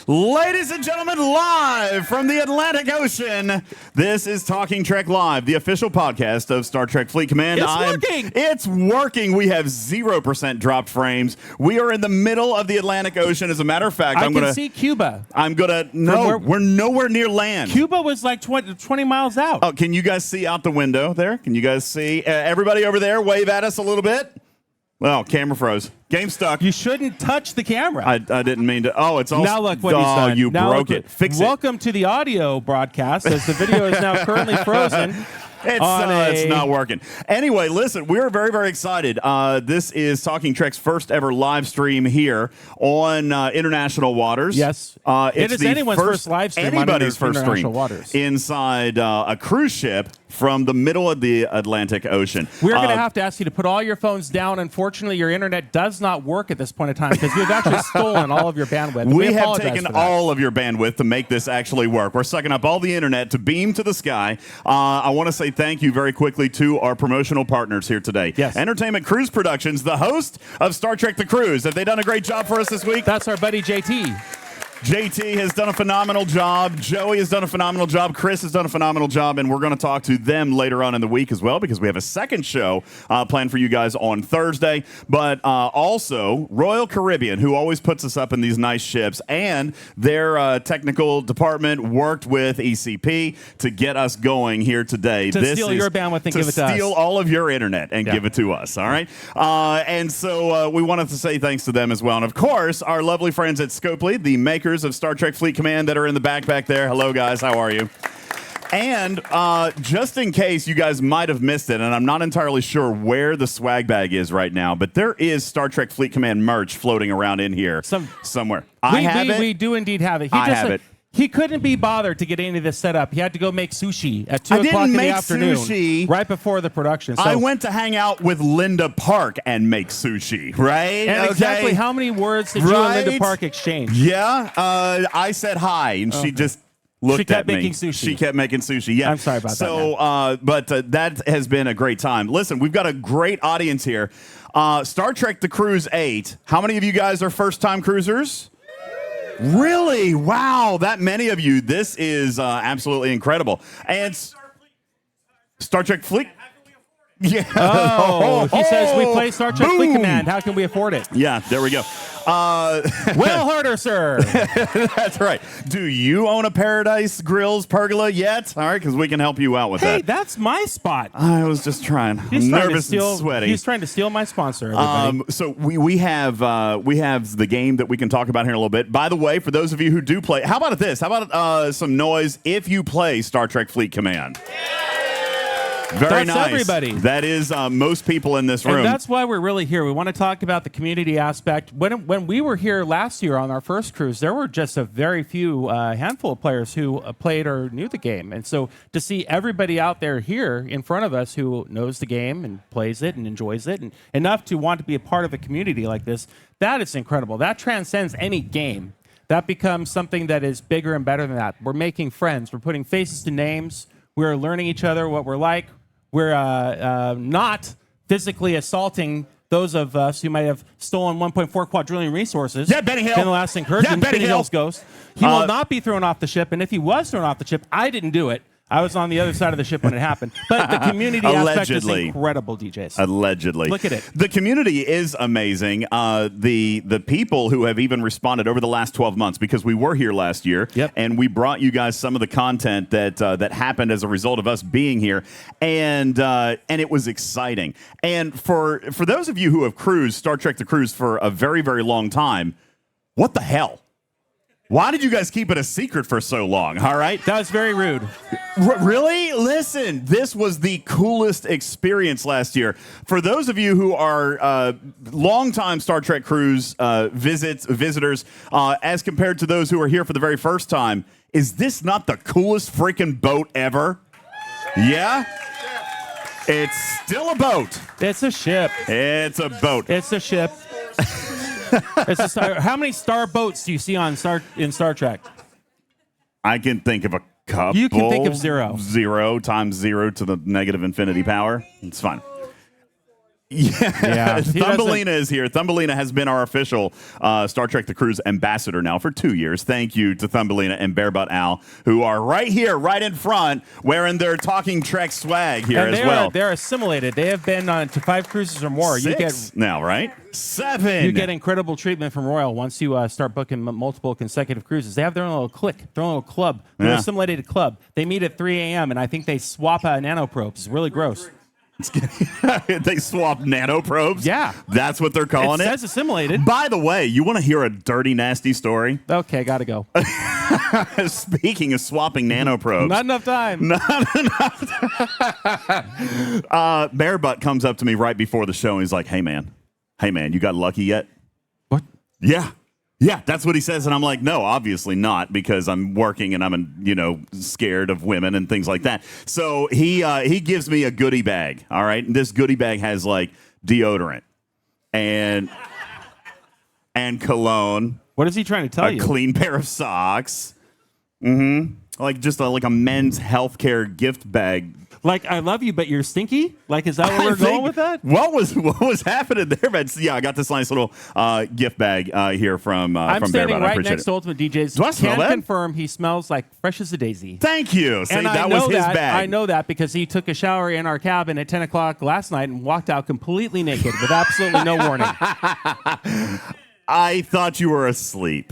Ladies and gentlemen, live from the Atlantic Ocean, this is Talking Trek Live, the official podcast of Star Trek Fleet Command. It's working. We have 0% dropped frames. We are in the middle of the Atlantic Ocean. As a matter of fact, I can see Cuba. We're nowhere near land. Cuba was like 20 miles out. Oh, can you guys see out the window there? Can you guys see? Everybody over there, wave at us a little bit. Well, camera froze. Game stuck. You shouldn't touch the camera. I didn't mean to. Oh, it's all. Now look what he's done. You broke it. Fix it. Welcome to the audio broadcast, as the video is now currently frozen. It's not working. Anyway, listen, we're very, very excited. This is Talking Trek's first ever live stream here on international waters. Yes. It is anyone's first live stream anybody's on first international stream waters. Inside a cruise ship from the middle of the Atlantic Ocean. We're going to have to ask you to put all your phones down. Unfortunately, your internet does not work at this point in time because we've actually stolen all of your bandwidth. We have taken all of your bandwidth to make this actually work. We're sucking up all the internet to beam to the sky. I want to say thank you very quickly to our promotional partners here today. Yes. Entertainment Cruise Productions, the host of Star Trek The Cruise. Have they done a great job for us this week? That's our buddy JT. JT has done a phenomenal job. Joey has done a phenomenal job. Chris has done a phenomenal job. And we're going to talk to them later on in the week as well, because we have a second show planned for you guys on Thursday. But also Royal Caribbean, who always puts us up in these nice ships, and their technical department worked with ECP to get us going here today. To steal your bandwidth and give it to us. To steal all of your internet and give it to us, all right? And so we wanted to say thanks to them as well. And, of course, our lovely friends at Scopely, the makers of Star Trek Fleet Command, that are in the back there. Hello, guys. How are you? And just in case you guys might have missed it, and I'm not entirely sure where the swag bag is right now, but there is Star Trek Fleet Command merch floating around in here somewhere. We do indeed have it. I have it. He couldn't be bothered to get any of this set up. He had to go make sushi at 2 o'clock in the afternoon, right before the production. So I went to hang out with Linda Park and make sushi, right? And exactly how many words did you and Linda Park exchange? Yeah, I said hi, and she just looked at me. She kept making sushi. She kept making sushi, yeah. I'm sorry about that. But that has been a great time. Listen, we've got a great audience here. Star Trek The Cruise 8. How many of you guys are first-time cruisers? Really? Wow, that many of you. This is absolutely incredible. And Star Trek Fleet. Yeah. He says we play Star Trek Fleet Command. How can we afford it? Yeah, there we go. Well harder, sir. That's right. Do you own a Paradise Grills pergola yet? All right, because we can help you out with that. Hey, that's my spot. I was just trying. I'm nervous and sweaty. He's trying to steal my sponsor. So we have the game that we can talk about here in a little bit. By the way, for those of you who do play, how about this? How about some noise if you play Star Trek Fleet Command? Very nice. Everybody. That is most people in this room. And that's why we're really here. We want to talk about the community aspect. When we were here last year on our first cruise, there were just a very few handful of players who played or knew the game. And so to see everybody out there here in front of us who knows the game and plays it and enjoys it, and enough to want to be a part of a community like this, that is incredible. That transcends any game. That becomes something that is bigger and better than that. We're making friends. We're putting faces to names. We're learning each other, what we're like. We're not physically assaulting those of us who might have stolen 1.4 quadrillion resources in the last incursion. Benny Hill's ghost. He will not be thrown off the ship, and if he was thrown off the ship, I didn't do it. I was on the other side of the ship when it happened. But the community aspect is incredible, DJs. Allegedly. Look at it. The community is amazing. The people who have even responded over the last 12 months, because we were here last year, and we brought you guys some of the content that happened as a result of us being here, and it was exciting. And for those of you who have cruised Star Trek The Cruise for a very, very long time, what the hell? Why did you guys keep it a secret for so long, all right? That was very rude. Really? Listen, this was the coolest experience last year. For those of you who are longtime Star Trek Cruise visitors, as compared to those who are here for the very first time, is this not the coolest freaking boat ever? Yeah? It's still a boat. It's a ship. It's a boat. It's a ship. How many star boats do you see in Star Trek? I can think of a couple. You can think of zero. 0 times 0 to the negative infinity power. It's fine. Yeah, Thumbelina is here. Thumbelina has been our official Star Trek The Cruise ambassador now for 2 years. Thank you to Thumbelina and Bearbutt Al, who are right here, right in front, wearing their Talking Trek swag here as well. They're assimilated. They have been on to 5 cruises or more. 6 you get now, right? 7. You get incredible treatment from Royal once you start booking multiple consecutive cruises. They have their own little clique, their own little club, their assimilated club. They meet at 3 a.m., and I think they swap nanoprobes. It's really gross. They swap nanoprobes? Yeah. That's what they're calling it? It says assimilated. By the way, you want to hear a dirty, nasty story? Okay, gotta go. Speaking of swapping nanoprobes. Not enough time. Bearbutt comes up to me right before the show, and he's like, hey, man, you got lucky yet? What? Yeah, that's what he says. And I'm like, no, obviously not, because I'm working and I'm, scared of women and things like that. So he gives me a goodie bag. All right. And this goodie bag has like deodorant and cologne. What is he trying to tell you? A clean pair of socks. Like just like a men's healthcare gift bag. Like, I love you, but you're stinky? Like, is that where we're going with that? What was happening there? But yeah, I got this nice little gift bag here from I'm standing Bearbutt. right next to Ultimate DJs. Do I smell that? Confirm he smells like fresh as a daisy. Thank you. See, and that was his bag. I know that because he took a shower in our cabin at 10 o'clock last night and walked out completely naked with absolutely no warning. I thought you were asleep.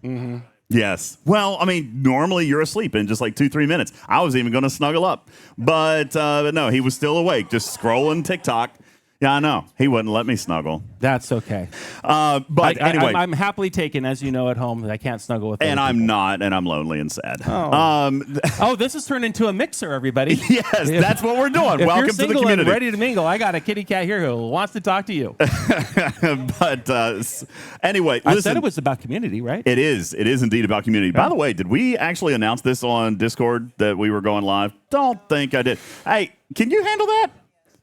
Mm-hmm. Yes. Well, I mean, normally you're asleep in just like 2-3 minutes. I was even going to snuggle up. But no, he was still awake, just scrolling TikTok. Yeah, I know. He wouldn't let me snuggle. That's okay. But anyway. I'm happily taken, as you know, at home. I can't snuggle with and I'm people. not, and I'm lonely and sad. Oh, this has turned into a mixer, everybody. Yes, that's what we're doing. If Welcome you're to the single community. and ready to mingle, I got a kitty cat here who wants to talk to you. But anyway, I listen. said it was about community, right? It is. It is indeed about community. By the way, did we actually announce this on Discord that we were going live? Don't think I did. Hey, can you handle that?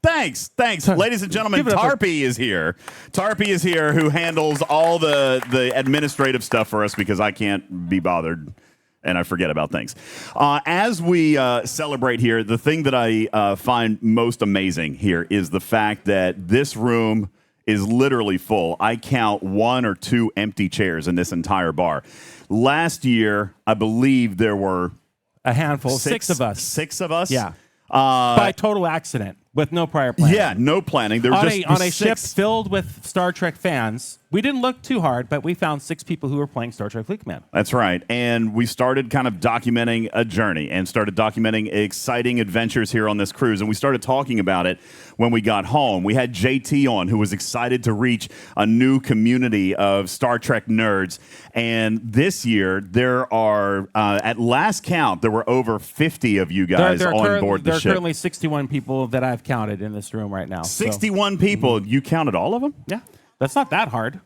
Thanks. Ladies and gentlemen, Tarpy is here. Tarpy is here, who handles all the administrative stuff for us because I can't be bothered and I forget about things. As we celebrate here, the thing that I find most amazing here is the fact that this room is literally full. I count 1 or 2 empty chairs in this entire bar. Last year, I believe there were a handful, 6 of us. 6 of us? Yeah. By total accident. With no prior planning. Yeah, no planning. There were on a ship filled with Star Trek fans. We didn't look too hard, but we found 6 people who were playing Star Trek Fleet Command. That's right. And we started kind of documenting a journey and started documenting exciting adventures here on this cruise. And we started talking about it when we got home. We had JT on, who was excited to reach a new community of Star Trek nerds. And this year, there are, at last count, there were over 50 of you guys on board the ship. There are currently 61 people that I've counted in this room right now. 61 people. You counted all of them? Yeah. That's not that hard.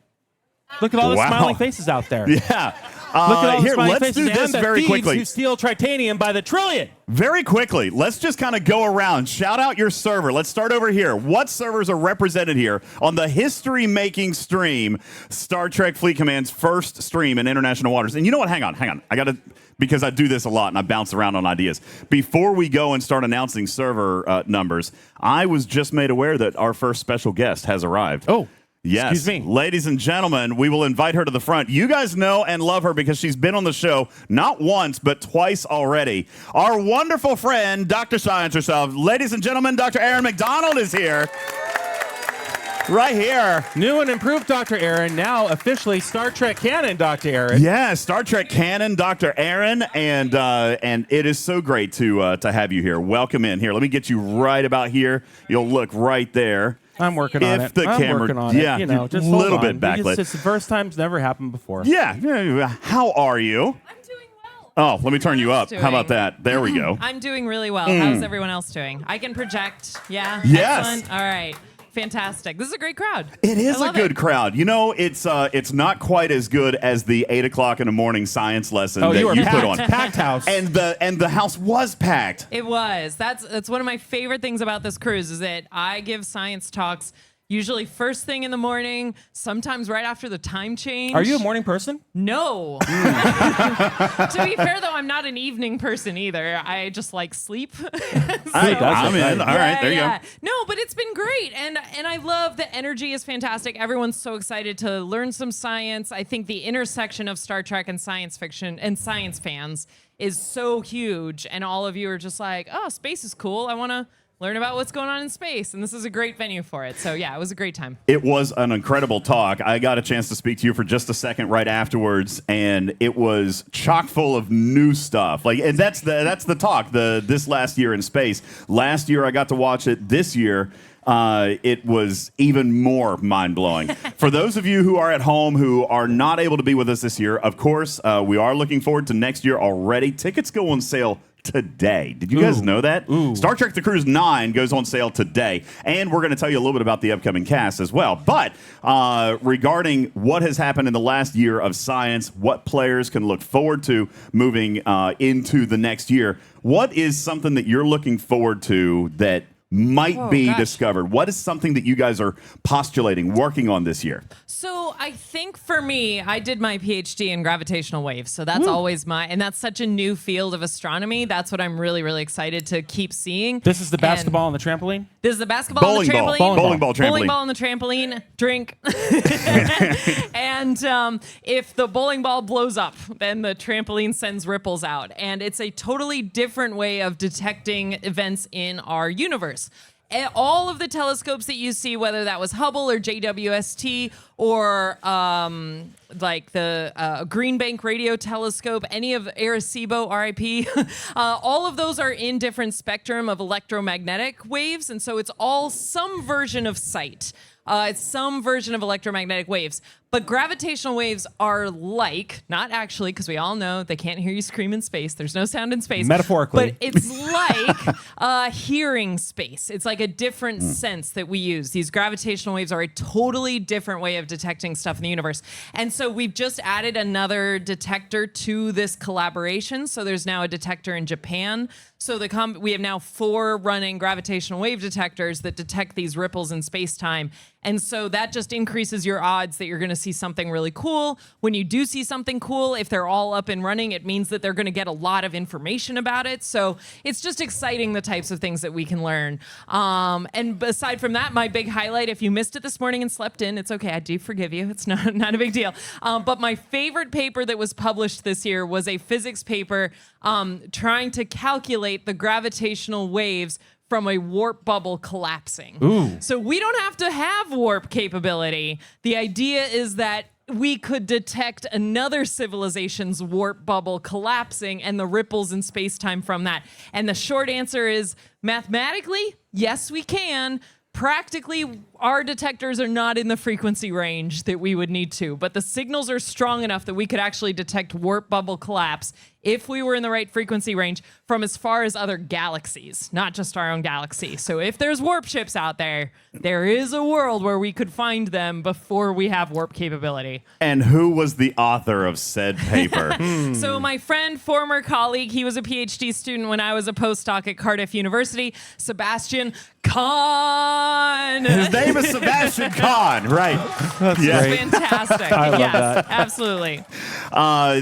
Look at all the smiling faces out there. Yeah. Look at all the here, smiling let's faces do this and the very thieves quickly. who steal tritanium by the trillion. Very quickly, let's just kind of go around. Shout out your server. Let's start over here. What servers are represented here on the history-making stream, Star Trek Fleet Command's first stream in international waters? And you know what? Hang on. I got to, because I do this a lot and I bounce around on ideas. Before we go and start announcing server numbers, I was just made aware that our first special guest has arrived. Oh. Yes. Excuse me. Ladies and gentlemen, we will invite her to the front. You guys know and love her because she's been on the show not once, but twice already. Our wonderful friend, Dr. Science herself. Ladies and gentlemen, Dr. Erin MacDonald is here. Right here. New and improved Dr. Erin, now officially Star Trek canon Dr. Erin. Yeah, Star Trek canon Dr. Erin, and it is so great to have you here. Welcome in. Here, let me get you right about here. You'll look right there. I'm working on it. I'm working on it. You know, just a little bit backlit. It's the first time's never happened before. Yeah. How are you? I'm doing well. Oh, let me turn you up. How about that? There we go. I'm doing really well. How's everyone else doing? I can project. Yeah. Yes. Excellent. All right. Fantastic. This is a great crowd. It is I a love good it. crowd. You know, it's not quite as good as the 8 o'clock in the morning science lesson that you were you packed. put on. Packed house. And the house was packed. It was. That's one of my favorite things about this cruise is that I give science talks usually first thing in the morning, sometimes right after the time change. Are you a morning person? No. To be fair, though, I'm not an evening person either. I just like sleep. I'm in. All right, there you go. No, but it's been great, and I love the energy is fantastic. Everyone's so excited to learn some science. I think the intersection of Star Trek and science fiction and science fans is so huge, and all of you are just like, oh, space is cool. I want to learn about what's going on in space, and this is a great venue for it. So yeah, it was a great time. It was an incredible talk. I got a chance to speak to you for just a second right afterwards, and it was chock full of new stuff. Like, and that's the talk. This last year in space. Last year I got to watch it. This year, it was even more mind-blowing. For those of you who are at home who are not able to be with us this year, of course, we are looking forward to next year already. Tickets go on sale today. Did you guys know that? Star Trek The Cruise 9 goes on sale today, and we're going to tell you a little bit about the upcoming cast as well. But regarding what has happened in the last year of science, what players can look forward to moving into the next year, what is something that you're looking forward to that might be discovered? What is something that you guys are postulating, working on this year? So I think for me, I did my PhD in gravitational waves. So that's always and that's such a new field of astronomy. That's what I'm really, really excited to keep seeing. This is the basketball on the trampoline? This is the basketball on the trampoline. Bowling ball trampoline. Bowling ball on the trampoline. Drink. And if the bowling ball blows up, then the trampoline sends ripples out. And it's a totally different way of detecting events in our universe. All of the telescopes that you see, whether that was Hubble or JWST or like the Green Bank Radio Telescope, any of Arecibo, RIP, all of those are in different spectrum of electromagnetic waves. And so it's all some version of sight. It's some version of electromagnetic waves. But gravitational waves are like, not actually, because we all know they can't hear you scream in space. There's no sound in space. Metaphorically. But it's like hearing space. It's like a different sense that we use. These gravitational waves are a totally different way of detecting stuff in the universe. And so we've just added another detector to this collaboration. So there's now a detector in Japan. So we have now 4 running gravitational wave detectors that detect these ripples in space-time. And so that just increases your odds that you're going to see something really cool. When you do see something cool, if they're all up and running, it means that they're going to get a lot of information about it. So it's just exciting, the types of things that we can learn. And aside from that, my big highlight, if you missed it this morning and slept in, it's okay. I do forgive you. It's not a big deal. But my favorite paper that was published this year was a physics paper trying to calculate the gravitational waves from a warp bubble collapsing. Ooh. So we don't have to have warp capability. The idea is that we could detect another civilization's warp bubble collapsing and the ripples in space-time from that. And the short answer is, mathematically, yes, we can. Practically, our detectors are not in the frequency range that we would need to, but the signals are strong enough that we could actually detect warp bubble collapse if we were in the right frequency range from as far as other galaxies, not just our own galaxy. So if there's warp ships out there, there is a world where we could find them before we have warp capability. And who was the author of said paper? So my friend, former colleague, he was a PhD student when I was a postdoc at Cardiff University, Sebastian Kahn. His name is Sebastian Kahn, right? That's great. Fantastic. I love yes, that. Absolutely.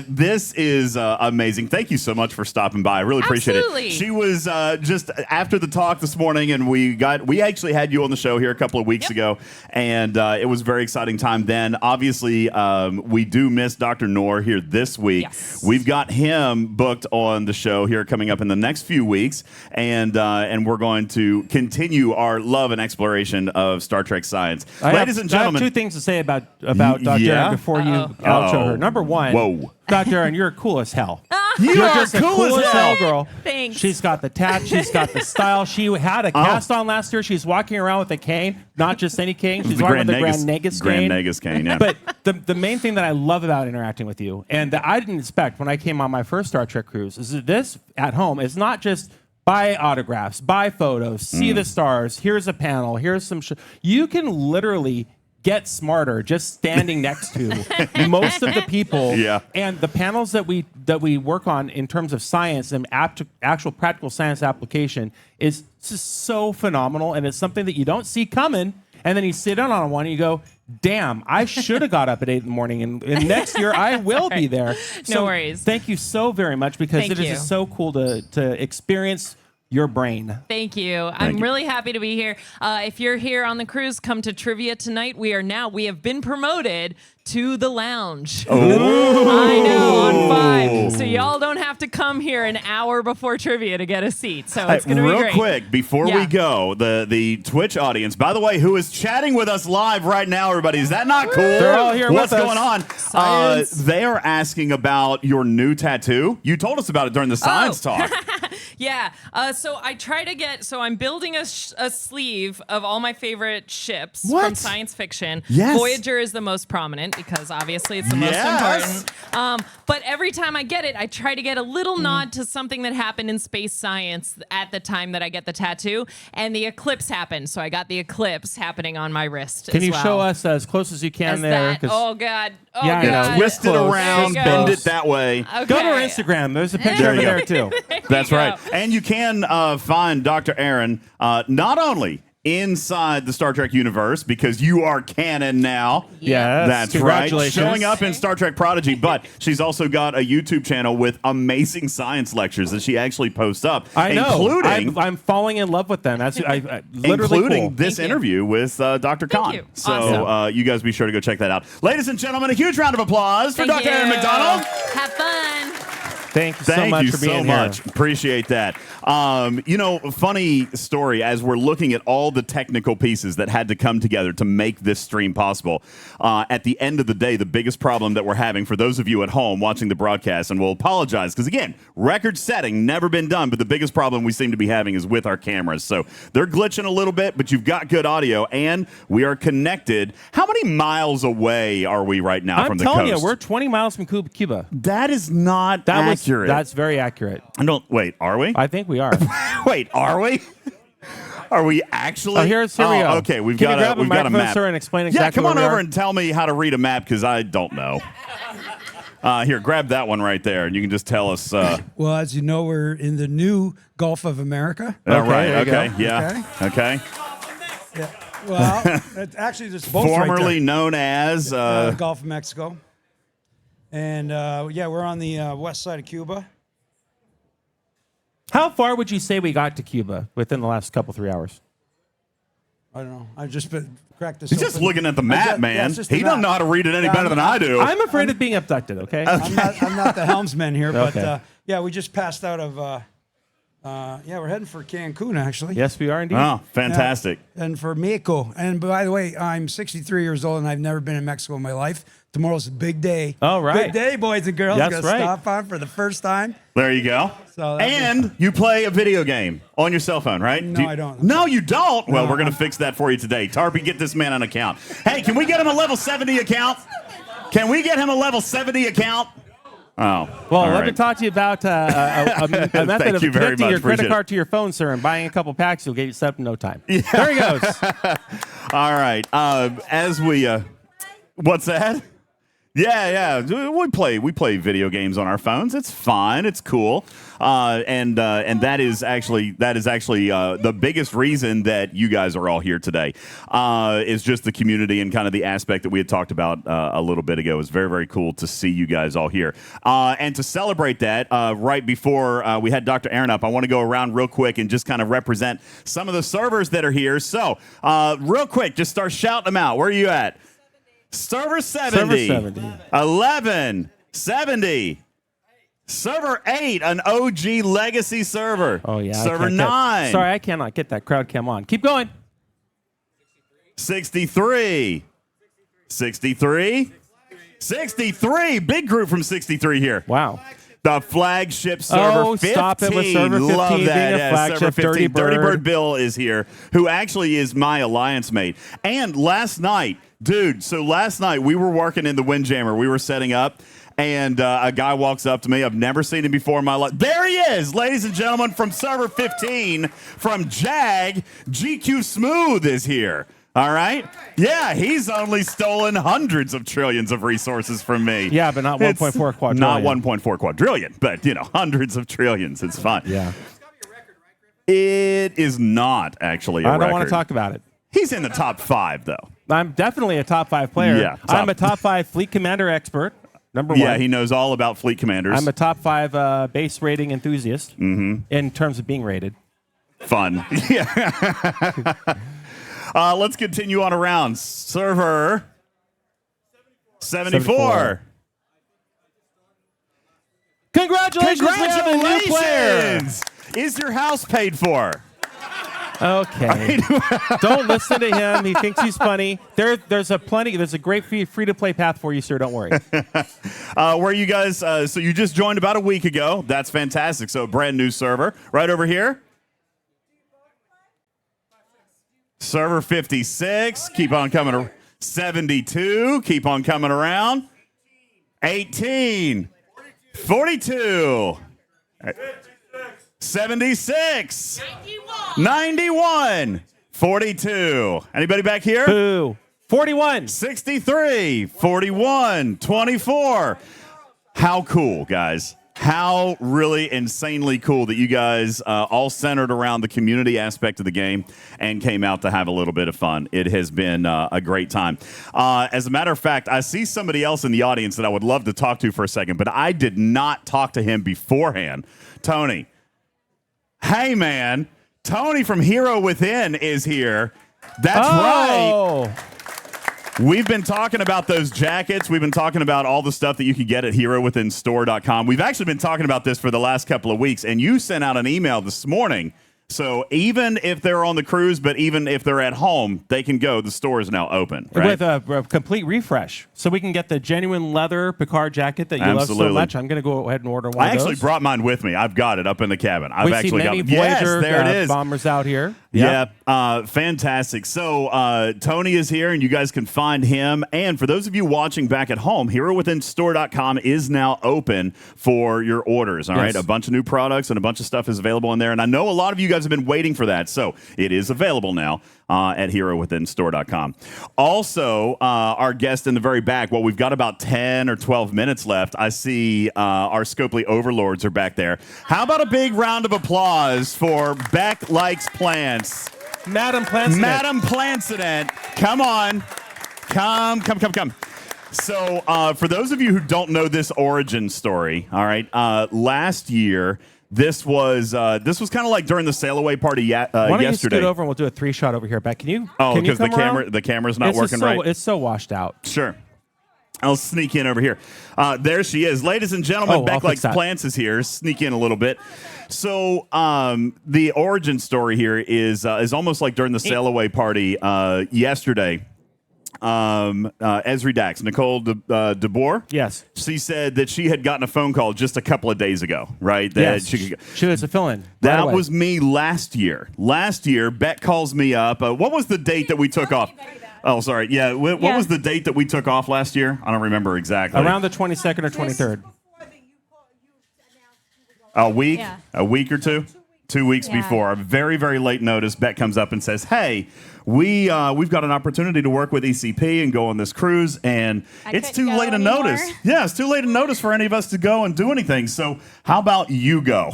This is amazing. Thank you so much for stopping by. I really appreciate Absolutely. it. She was just after the talk this morning, and we actually had you on the show here a couple of weeks ago, and it was a very exciting time then. Obviously, we do miss Dr. Noor here this week. Yes. We've got him booked on the show here coming up in the next few weeks, and we're going to continue our love and exploration of Star Trek science. Ladies and gentlemen, I have 2 things to say about Dr. Erin before you outro her. Number 1, whoa. Dr. Erin, you're cool as hell. You You're are just cool a as hell, hell. girl. Thanks. She's got the tat. She's got the style. She had a cast on last year. She's walking around with a cane, not just any cane. She's walking with the Grand Negus cane. Grand Negus cane, yeah. But the main thing that I love about interacting with you, and that I didn't expect when I came on my first Star Trek cruise, is that this at home is not just buy autographs, buy photos, see the stars. Here's a panel. Here's some. You can literally get smarter just standing next to most of the people. Yeah. And the panels that we work on in terms of science and actual practical science application is just so phenomenal, and it's something that you don't see coming. And then you sit in on one and you go, damn, I should have got up at 8 in the morning. And next year I will be there. No worries. Thank you so very much because Thank it is you. just so cool to experience your brain. Thank you. I'm really happy to be here. If you're here on the cruise, come to trivia tonight. We have been promoted to the lounge. Oh. I know, on 5. So y'all don't have to come here an hour before trivia to get a seat. So it's going to be great. Real quick, before we go, the Twitch audience, by the way, who is chatting with us live right now, everybody, is that not cool? They're all here What's with us. going on? Science. They are asking about your new tattoo. You told us about it during the science talk. Yeah. So I try to get. So I'm building a sleeve of all my favorite ships from science fiction. Yes. Voyager is the most prominent because obviously it's the most important. But every time I get it, I try to get a little nod to something that happened in space science at the time that I get the tattoo. And the eclipse happened. So I got the eclipse happening on my wrist. Can as you well. show us as close as you can As there? that? Oh God. Oh Yeah, I know. God. Twist it Close. around, There you go. bend it that way. Okay. Go to our Instagram. There's a picture There over you go. there too. That's you right. go. And you can find Dr. Erin not only inside the Star Trek universe, because you are canon now. Yes. That's right. Congratulations. Showing up in Star Trek Prodigy, but she's also got a YouTube channel with amazing science lectures that she actually posts up. I know. Including, I'm falling in love with them. That's literally including cool. this Thank you. interview with Dr. Khan. you. So Awesome. you guys be sure to go check that out. Ladies and gentlemen, a huge round of applause for Thank Dr. Erin you. MacDonald. Have fun. Thank you so Thank much you for being so here. much. Appreciate that. Funny story, as we're looking at all the technical pieces that had to come together to make this stream possible. At the end of the day, the biggest problem that we're having for those of you at home watching the broadcast, and we'll apologize because, again, record setting, never been done, but the biggest problem we seem to be having is with our cameras. So they're glitching a little bit, but you've got good audio, and we are connected. How many miles away are we right now from the coast? I'm telling you, we're 20 miles from Cuba. That is not accurate. That's very accurate. Wait, are we? I think we are. Wait, are we? Are we actually? Here we go. Okay, we've Can you got grab we've got a microphone, map. sir, and explain Yeah, exactly come on where we over are? and tell me how to read a map because I don't know. Here, grab that one right there, and you can just tell us. Well, as you know, we're in the new Gulf of America. All right. there you Okay. go. Yeah. Okay. Yeah. Well, actually, there's both Formerly right known as. there. Gulf of Mexico. And, we're on the west side of Cuba. How far would you say we got to Cuba within the last 3 hours? I don't know. I just cracked this He's open. just looking at the map, man. it's just He the don't map. know how to read it any better than I do. I'm afraid of being abducted, okay? I'm not the helmsman here, but Okay. we just passed out of. We're heading for Cancun, actually. Yes, we are indeed. Oh, fantastic. And for Mexico. And by the way, I'm 63 years old and I've never been in Mexico in my life. Tomorrow's a big day. Oh, right. Big day, boys and girls. That's Gonna right. stop on for the first time. There you go. So that'd And you play a video game on your cell phone, right? No, I don't. No, you don't? Well, No, we're going to fix that for you today. Tarpy, get this man an account. Hey, can we get him a level 70 account? Can we get him a level 70 account? Oh. Well, all let me right. talk to you about a method Thank of you very connecting much. your Appreciate credit it. card to your phone, sir, and buying a couple packs. You'll get it set up in no time. There he goes. All right. As we, what's that? Yeah. We play video games on our phones. It's fine. It's cool. And that is actually the biggest reason that you guys are all here today. Is just the community and kind of the aspect that we had talked about a little bit ago. It's very, very cool to see you guys all here. And to celebrate that, right before we had Dr. Erin up, I want to go around real quick and just kind of represent some of the servers that are here. So, real quick, just start shouting them out. Where are you at? Server 70, Server 70. 11, 70, Server 8, an OG legacy server. Oh, yeah. Server 9. Sorry, I cannot get that crowd cam on. Keep going. 63, 63, 63. Big group from 63 here. Wow. The flagship server 15. Stop it with server 15 Love being that. a Yeah, flagship. server 15. Dirty Bird. Dirty Bird Bill is here, who actually is my alliance mate. And last night, dude, we were working in the Windjammer. We were setting up, and a guy walks up to me. I've never seen him before in my life. There he is, ladies and gentlemen, from server 15, from JAG. GQ Smooth is here. All right? Yeah, he's only stolen hundreds of trillions of resources from me. Yeah, but not 1.4 quadrillion. Not 1.4 quadrillion, but, hundreds of trillions. It's fun. Yeah. It is not actually a record. I don't want to talk about it. He's in the top 5, though. I'm definitely a top 5 player. Yeah, I'm a top 5 fleet commander expert. Number 1. Yeah, he knows all about fleet commanders. I'm a top 5 base rating enthusiast in terms of being rated. Fun. Yeah. Let's continue on around. Server 74. Congratulations! We have a new player. Is your house paid for? Okay. Don't listen to him. He thinks he's funny. There's a great free to play path for you, sir. Don't worry. Where you guys? So you just joined about a week ago. That's fantastic. So brand new server right over here. Server 56. Keep on coming. 72. Keep on coming around. 18. 42. 76. 91. 42. Anybody back here? Boo. 41. 63. 41. 24. How cool, guys. How really insanely cool that you guys all centered around the community aspect of the game and came out to have a little bit of fun. It has been a great time. As a matter of fact, I see somebody else in the audience that I would love to talk to for a second, but I did not talk to him beforehand. Tony. Hey, man. Tony from Hero Within is here. That's right. We've been talking about those jackets. We've been talking about all the stuff that you can get at HeroWithinStore.com. We've actually been talking about this for the last couple of weeks, and you sent out an email this morning. So even if they're on the cruise, but even if they're at home, they can go. The store is now open. Right? With a complete refresh. So we can get the genuine leather Picard jacket that you love so much. I'm going to go ahead and order one of those. I actually brought mine with me. I've got it up in the cabin. I've we actually see many got Voyager there it is. bombers out here. Yeah, fantastic. So Tony is here, and you guys can find him. And for those of you watching back at home, HeroWithinStore.com is now open for your orders. All right, a bunch of new products and a bunch of stuff is available in there. And I know a lot of you guys have been waiting for that, so it is available now at HeroWithinStore.com. Also, our guest in the very back, well, we've got about 10 or 12 minutes left. I see our Scopely overlords are back there. How about a big round of applause for BekLikesPlants? Madam Plants. Madam Plantsident. Come on. Come. So, for those of you who don't know this origin story, all right, last year, this was kind of like during the sail away party yesterday. Why don't you scoot over and we'll do a 3-shot over here, Beck? Can you? Oh, because the camera's not working right. It's so washed out. Sure. I'll sneak in over here. There she is. Ladies and gentlemen, BekLikesPlants is here. Sneak in a little bit. So the origin story here is almost like during the sail away party yesterday. Esri Dax, Nicole DeBoer. Yes. She said that she had gotten a phone call just a couple of days ago, right? That yes. She was a fill-in. That was me last year. Last year, Beck calls me up. What was the date that we took off? Oh, sorry. Yeah. What was the date that we took off last year? I don't remember exactly. Around the 22nd or 23rd. A week? Yeah. A week or two? 2 weeks before. A very, very late notice, Beck comes up and says, hey, we've got an opportunity to work with ECP and go on this cruise, and it's too late to notice. Yeah, it's too late to notice for any of us to go and do anything. So how about you go?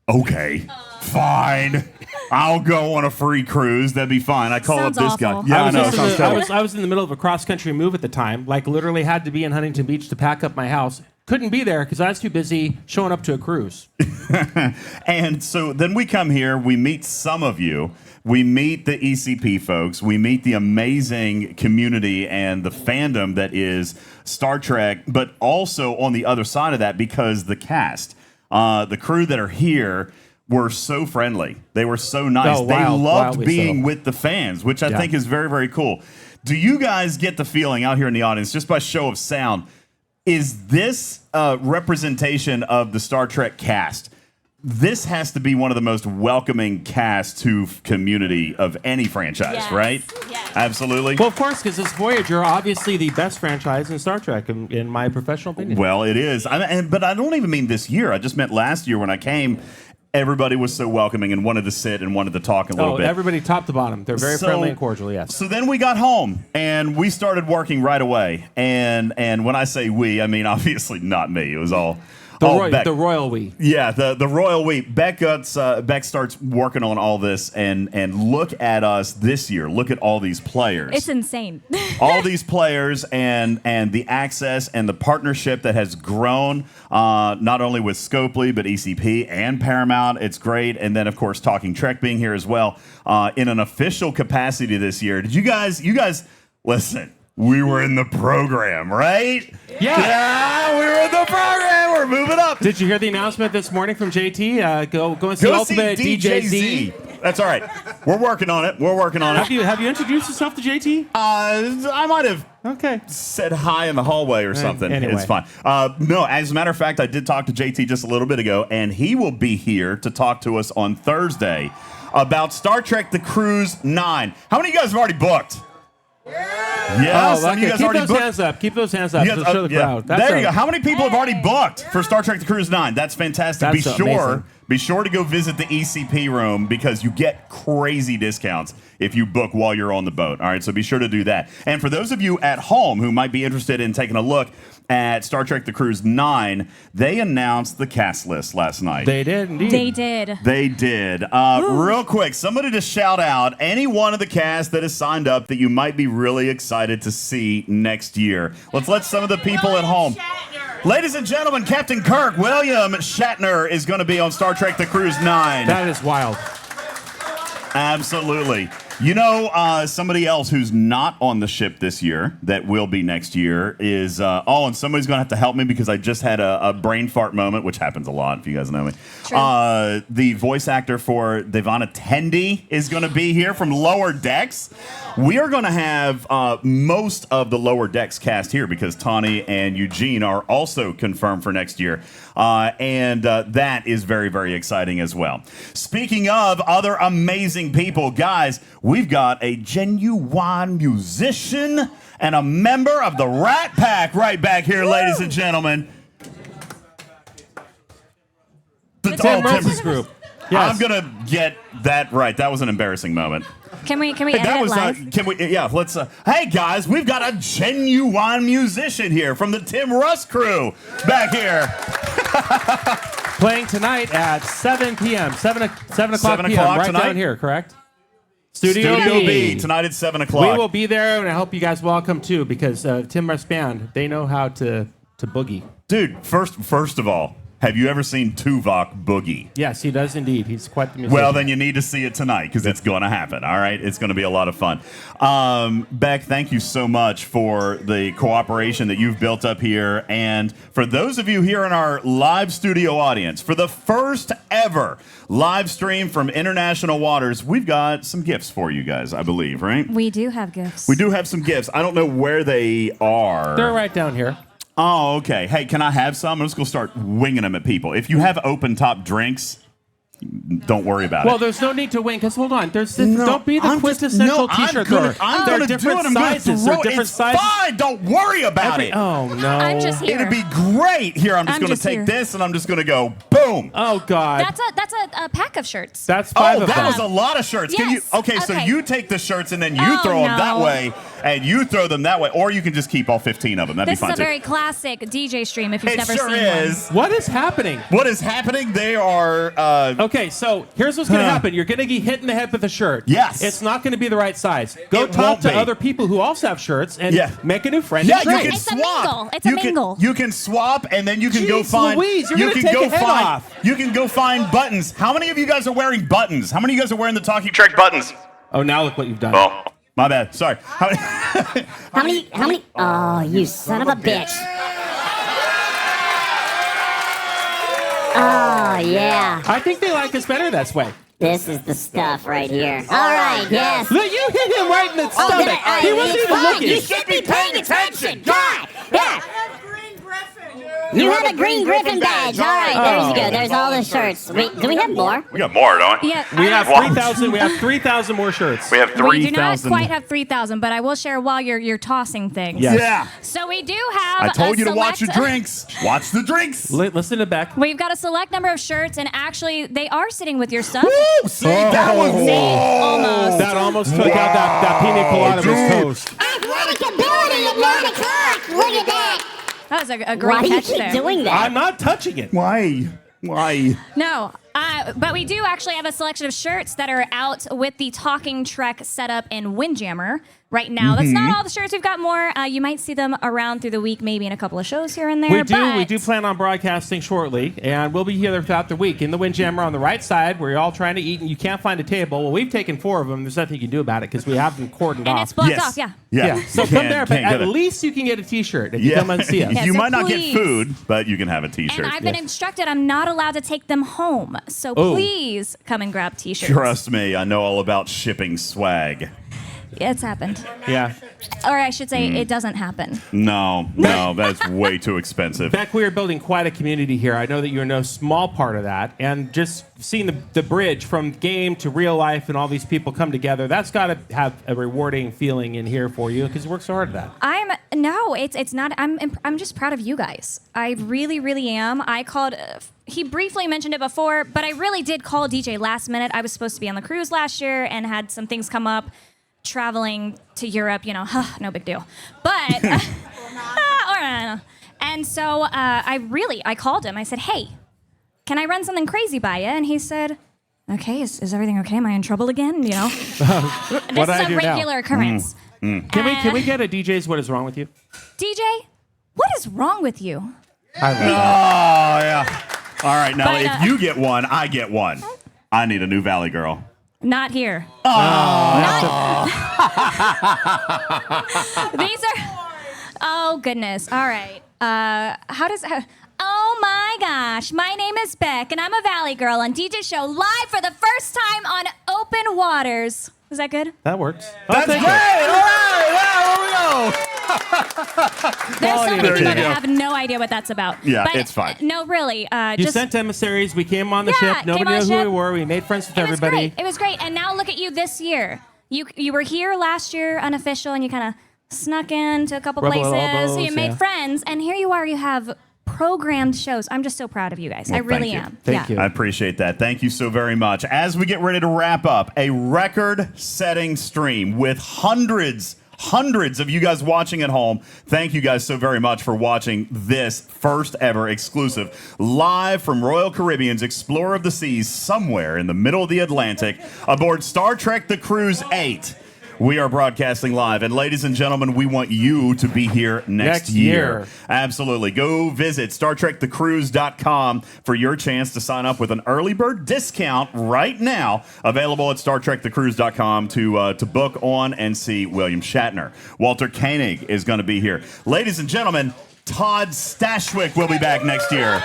Okay, fine. I'll go on a free cruise. That'd be fine. I call up this guy. Yeah, I was in the middle of a cross-country move at the time. Like, literally had to be in Huntington Beach to pack up my house. Couldn't be there because I was too busy showing up to a cruise. And so then we come here. We meet some of you. We meet the ECP folks. We meet the amazing community and the fandom that is Star Trek, but also on the other side of that, because the cast, the crew that are here, were so friendly. They were so nice. They loved being with the fans, which I think is very, very cool. Do you guys get the feeling out here in the audience, just by show of sound, is this representation of the Star Trek cast? This has to be one of the most welcoming cast to community of any franchise, right? Yes. Absolutely. Well, of course, because it's Voyager, obviously the best franchise in Star Trek, in my professional opinion. Well, it is. But I don't even mean this year. I just meant last year when I came. Everybody was so welcoming and wanted to sit and wanted to talk a little bit. Everybody top to bottom. They're very friendly and cordial, yes. So then we got home, and we started working right away. And when I say we, I mean obviously not me. It was all The royal we. Yeah, the royal we. Beck starts working on all this, and look at us this year. Look at all these players. It's insane. All these players and the access and the partnership that has grown, not only with Scopely, but ECP and Paramount. It's great. And then, of course, Talking Trek being here as well in an official capacity this year. Did you guys, listen, we were in the program, right? Yeah, we were in the program. We're moving up. Did you hear the announcement this morning from JT? Go and see Ultimate DJZ. That's all right. We're working on it. Have you introduced yourself to JT? I might have said hi in the hallway or something. Anyway. It's fine. No, as a matter of fact, I did talk to JT just a little bit ago, and he will be here to talk to us on Thursday about Star Trek The Cruise 9. How many of you guys have already booked? Yeah, some of you guys already booked. Keep those hands up. Yes, to show the crowd. There you go. How many people have already booked for Star Trek The Cruise 9? That's fantastic. Amazing. Be sure to go visit the ECP room because you get crazy discounts if you book while you're on the boat. All right, so be sure to do that. And for those of you at home who might be interested in taking a look at Star Trek The Cruise 9, they announced the cast list last night. They did, indeed. They did. Real quick, somebody to shout out any one of the cast that has signed up that you might be really excited to see next year. Let's let some of the people at home. Ladies and gentlemen, Captain Kirk William Shatner is going to be on Star Trek The Cruise 9. That is wild. Absolutely. You know, somebody else who's not on the ship this year that will be next year is, and somebody's going to have to help me because I just had a brain fart moment, which happens a lot if you guys know me. True. The voice actor for Devana Tendi is going to be here from Lower Decks. We are going to have most of the Lower Decks cast here because Tawny and Eugene are also confirmed for next year. And that is very, very exciting as well. Speaking of other amazing people, guys, we've got a genuine musician and a member of the Rat Pack right back here, ladies and gentlemen. Tim Russ's group. Yes. I'm gonna get that right. That was an embarrassing moment. Can we edit That it was live? can we? Yeah, let's. Hey guys, we've got a genuine musician here from the Tim Russ crew back here. Playing tonight at 7 p.m. 7 o'clock p.m. Right tonight? down here, correct? Studio B tonight at 7 o'clock. We will be there, and I hope you guys will all come too, because Tim Russ Band, they know how to boogie. Dude, first of all, have you ever seen Tuvok boogie? Yes, he does indeed. He's quite the musician. Well, then you need to see it tonight because it's going to happen, all right? It's going to be a lot of fun. Beck, thank you so much for the cooperation that you've built up here. And for those of you here in our live studio audience, for the first ever live stream from international waters, we've got some gifts for you guys, I believe, right? We do have gifts. We do have some gifts. I don't know where they are. They're right down here. Oh, okay. Hey, can I have some? I'm just going to start winging them at people. If you have open-top drinks, don't worry about it. Well, there's no need to wing, because hold on. Don't be the quintessential T-shirt thrower. I'm There going are to do it. different I'm going to sizes. throw There are it. different It's sizes. fine. Don't worry about it. Oh, no. I'm just here. It'd be great. Here, I'm just going to take this, and I'm just going to go, boom. Oh, God. That's a pack of shirts. That's 5 of them. That was a lot of shirts. Can you? Yes. Okay, so Okay. you take the shirts, and then you throw them that no. way, and you throw them that way, or you can just keep all 15 of them. That'd This be fine, is a too. very classic DJ stream if you've It never sure seen is. What is happening? What is happening? They are... Okay, so here's what's going to happen. You're going to get hit in the head with a shirt. Yes. It's not going to be the right size. Go It talk won't to be. other people who also have shirts and make a new friend. Yeah, and you trade. can It's a swap. mingle. It's a mingle. You can swap, and then you can go Jeez find. Louise, you're you gonna can take go a head find. off. You can go find buttons. How many of you guys are wearing buttons? How many of you guys are wearing the Talking Trek buttons? Oh, now look what you've done. Oh, my bad. Sorry. How many? How many? Oh, you son of a bitch. Oh, yeah. I think they like us better this way. This is the stuff right here. All right, yes. Look, you hit him right in the stomach. He wasn't even looking. You should be paying attention. God. Yeah. You have a green griffin badge. All right, there's good. There's all the shirts. Wait, do we have more? We got more, don't we? Yeah, We have 3,000. We have 3,000 more shirts. We have We do not 3,000. quite have 3,000, but I will share while you're tossing things. Yes. Yeah. So we do have. I told a you to watch your select- drinks. Watch the drinks. Listen to Beck. We've got a select number of shirts, and actually, they are sitting with your stuff. Woo! See, that was Almost. That almost took out that pina colada with dude. toast. Athletic ability at 9 o'clock. Look at that. That was a Why great do you catch keep there. doing that? I'm not touching it. Why? No, but we do actually have a selection of shirts that are out with the Talking Trek setup in Windjammer right now. That's not all the shirts. We've got more. You might see them around through the week, maybe in a couple of shows here and there. We do plan on broadcasting shortly, and we'll be here throughout the week. In the Windjammer on the right side, where you're all trying to eat and you can't find a table. Well, we've taken 4 of them. There's nothing you can do about it because we have them cordoned And off. it's blocked Yes. off, yeah. Yeah. So You come can't- there, but can't at get it. least you can get a T-shirt if you come and see us. Yeah, You so might not please. get food, but you can have a T-shirt. And I've been instructed I'm not allowed to take them home. So Oh. please come and grab T-shirts. Trust me, I know all about shipping swag. It's happened. Yeah. Or I should say, it doesn't happen. No, that's way too expensive. Beck, we are building quite a community here. I know that you're no small part of that. And just seeing the bridge from game to real life and all these people come together, that's got to have a rewarding feeling in here for you because you work so hard at that. It's not. I'm just proud of you guys. I really, really am. I called. He briefly mentioned it before, but I really did call DJ last minute. I was supposed to be on the cruise last year and had some things come up. Traveling to Europe, no big deal. But and so I called him. I said, "Hey, can I run something crazy by you?" And he said, "Okay, is everything okay? Am I in trouble again?" This is a regular occurrence. Can we get a DJ's What Is Wrong With You? DJ, what is wrong with you? Oh, yeah. All right, now But, if you get one, I get one. I need a new Valley Girl. Not here. These are. Oh goodness. All right. Oh my gosh. My name is Beck, and I'm a Valley Girl on DJ Show live for the first time on Open Waters. Was that good? That works. That's great! All right, there we go. There's so many There people you that go. have no idea what that's about. Yeah, But, it's fine. No, really. You Just sent emissaries. We came on the Yeah, ship. came Nobody on knew the who ship. we were. We made friends with It was everybody. great. It was great. And now look at you this year. You were here last year unofficial, and you kind of snuck into a couple Rubbed a places. little elbows, So you made yeah. friends, and here you are. You have programmed shows. I'm just so proud of you guys. I Well, really thank you. am. Thank you. I appreciate that. Thank you so very much. As we get ready to wrap up, a record-setting stream with hundreds of you guys watching at home. Thank you guys so very much for watching this first ever exclusive live from Royal Caribbean's Explorer of the Seas somewhere in the middle of the Atlantic aboard Star Trek The Cruise 8. We are broadcasting live. And ladies and gentlemen, we want you to be here next year. Absolutely. Go visit StarTrekTheCruise.com for your chance to sign up with an early bird discount right now. Available at StarTrekTheCruise.com to book on and see William Shatner. Walter Koenig is going to be here. Ladies and gentlemen, Todd Stashwick will be back next year.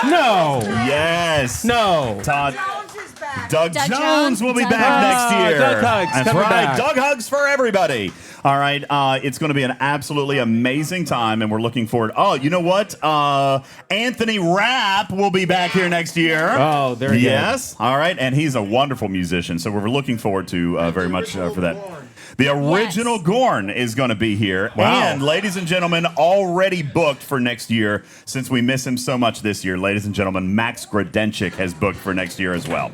No. Yes. No. Todd. Doug Doug Jones Jones. will be Doug back Hugs. next year. Doug Hugs That's coming right. back. Doug Hugs for everybody. All right. It's going to be an absolutely amazing time, and we're looking forward. Oh, you know what? Anthony Rapp will be back here next year. Oh, there you go. Yes. All right. And he's a wonderful musician, so we're looking forward to very much for that. The original Yes. Gorn is going to be here. Wow. And, ladies and gentlemen, already booked for next year, since we miss him so much this year. Ladies and gentlemen, Max Gradenchik has booked for next year as well.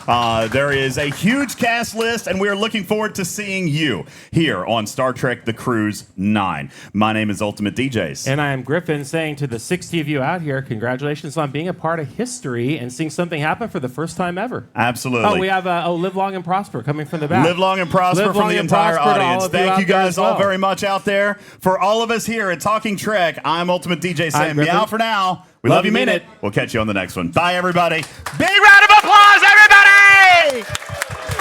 There is a huge cast list, and we are looking forward to seeing you here on Star Trek The Cruise 9. My name is Ultimate DJs. And I am Griffin, saying to the 60 of you out here, congratulations on being a part of history and seeing something happen for the first time ever. Absolutely. Oh, we have Live Long and Prosper coming from the back. Live long and prosper Live from long the and entire prosper to all audience. of you Thank out you there guys as all well. very much out there. For all of us here at Talking Trek, I'm Ultimate DJ saying Griffin. meow for now. We Love love you, you, mean mean it. it. We'll catch you on the next one. Bye, everybody. Big round of applause, everybody!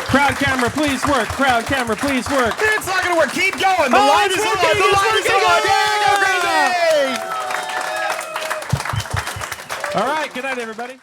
Crowd camera, please work. Crowd camera, please work. It's not going to work. Keep going. The Oh, light it's is on. working. The It's light is working. on. Yeah, go crazy! All right, good night, everybody.